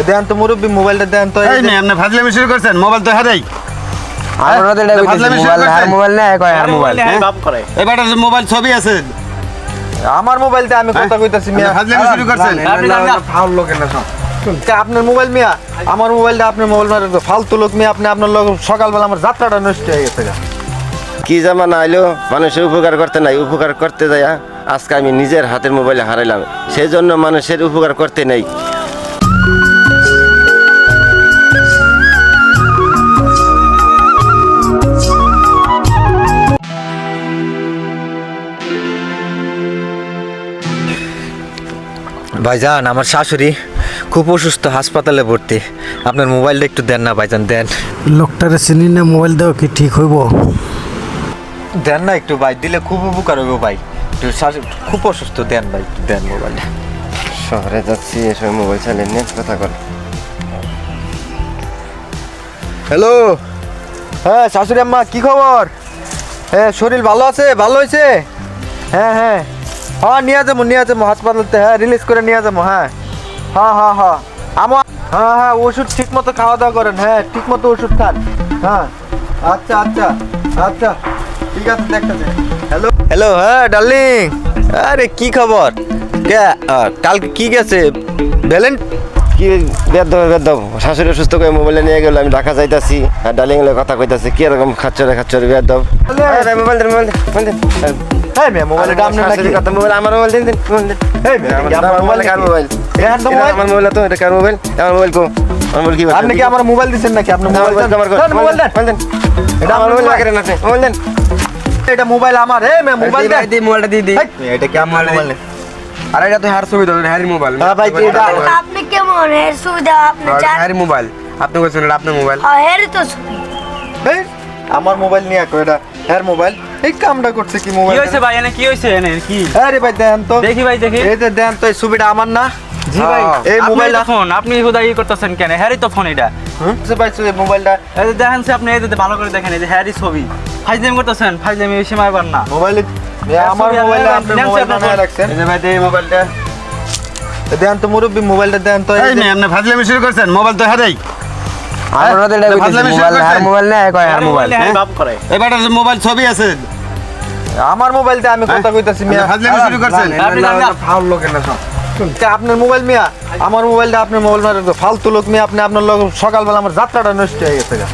দেন তো মুরব্বি মোবাইলটা দেন তো। এই মেয়ে আপনি ফাজলামি শুরু করছেন, মোবাইল তো হারাই। আমরা তো এটা ফাজলামি শুরু মোবাইল আর করছেন। মোবাইল না কয় আর মোবাইল বাপ করে এবার মোবাইল ছবি আছে, আমার মোবাইলটা আমি কথা কইতাছি মিয়া। ফাজলামি শুরু করছেন। ফাউল লোক না সব আপনার মোবাইল মিয়া, আমার মোবাইলটা আপনার মোবাইল মারে ফালতু লোক মিয়া। আপনি আপনার লোক সকালবেলা আমার যাত্রাটা নষ্ট হয়ে গেছে গা। কি জামানা আইলো, মানুষের উপকার করতে নাই, উপকার করতে যাইয়া আজকে আমি নিজের হাতের মোবাইলে হারাইলাম। সেই জন্য মানুষের উপকার করতে নেই। ভাইজান আমার শাশুড়ি খুব অসুস্থ, হাসপাতালে ভর্তি। আপনার মোবাইলটা একটু দেন না ভাইজান, দেন। লোকটারে চিনি না, মোবাইল দাও কি ঠিক হইব? দেন না একটু ভাই, দিলে খুব উপকার হইব ভাই। একটু শাশুড়ি খুব অসুস্থ, দেন ভাই একটু দেন মোবাইলটা। শহরে যাচ্ছি, এসব মোবাইল চালিয়ে নিয়ে কথা কর। হ্যালো, হ্যাঁ শাশুড়ি আম্মা কি খবর? হ্যাঁ শরীর ভালো আছে? ভালো হয়েছে? হ্যাঁ হ্যাঁ হ্যাঁ নিয়ে যাবো হাসপাতালতে। হ্যাঁ রিলিজ করে নিয়ে যাবো। হ্যাঁ হ্যাঁ হ্যাঁ হ্যাঁ আমার হ্যাঁ হ্যাঁ ওষুধ ঠিক মতো খাওয়া দাওয়া করেন। হ্যাঁ ঠিক মতো ওষুধ খান। হ্যাঁ আচ্ছা আচ্ছা আচ্ছা ঠিক আছে, দেখতেছে। হ্যালো হ্যালো, হ্যাঁ ডার্লিং, আরে কি খবর? কে কালকে কি গেছে ভ্যালেন্ট? কি বেদ শাশুড়ি অসুস্থ করে মোবাইলে নিয়ে গেল, আমি ঢাকা যাইতাছি আর ডালিং কথা কইতাছি কি এরকম খাচ্ছরে বেদ। মোবাইল দেন, মোবাইল দেন, মোবাইল দেন। হ্যাঁ মেয়ে মোবাইলের দাম নেই নাকি? কথা মোবাইল, আমার মোবাইল দেন, মোবাইল দেন। এই মেয়ে আমার মোবাইল কার মোবাইল? আমার মোবাইল তো, এটা কার মোবাইল? আমার মোবাইল কো? আমার মোবাইল কি? আপনি কি আমার মোবাইল দিচ্ছেন নাকি? আপনার মোবাইল দেন, মোবাইল দেন। এটা আমার মোবাইল লাগে না, মোবাইল দেন। এটা মোবাইল আমার। এই মেয়ে মোবাইল দেন। দি মোবাইলটা দি দি এটা কি আমার মোবাইল? আর এটা তো হ্যার সুবিধা হ্যারি মোবাইল হ্যাঁ ভাই এটা আপনি কেমন এর সুবিধা আপনি চান? হ্যারি মোবাইল আপনি কইছেন এটা আপনার মোবাইল এর তো সুবিধা। এই, আমার মোবাইল নিয়ে কো এটা এর মোবাইল। এই কামটা করছে কি কি মোবাইল? হইছে ভাই? এনে কি হইছে? এনে কি আরে ভাই দেন তো, দেখি ভাই, দেখি। এই যে দেন তো, এই ছবিটা আমার না? জি ভাই, এই আপনি মোবাইলটা তো ফোন, আপনি হুদাই করতেছেন কেন? হ্যারি তো ফোন এটা। হচ্ছে ভাই এই মোবাইলটা। এই যে দেখেন আপনি, এই যে ভালো করে দেখেন, এই যে হ্যারি ছবি। ফাইজলামি করতেছেন, ফাইজলামি এই সময় বার না। মোবাইলে আমার ছবি মোবাইলে আমার আপনি নেন মোবাইল আপনার বানায় ফোন। রাখছেন। এই যে ভাই এই মোবাইলটা। দেন তো মুরব্বি মোবাইলটা দেন তো। এই মেয়ে আপনি ফাজলামি শুরু করছেন, মোবাইল তো হারাই। আমরা তো এটা ফাজলামি শুরু মোবাইল আর করছেন। মোবাইল না কয় আর মোবাইল বাপ করে এবার মোবাইল ছবি আছে, আমার মোবাইলটা আমি কথা কইতাছি মিয়া। ফাজলামি শুরু করছেন। ফাউল লোক না সব আপনার মোবাইল মিয়া, আমার মোবাইলটা আপনার মোবাইল মারে ফালতু লোক মিয়া। আপনি আপনার লোক সকালবেলা আমার যাত্রাটা নষ্ট হয়ে গেছে গা।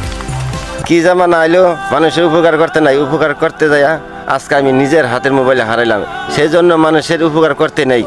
কি জামানা আইলো, মানুষের উপকার করতে নাই, উপকার করতে যাইয়া আজকে আমি নিজের হাতের মোবাইলে হারাইলাম। সেই জন্য মানুষের উপকার করতে নেই।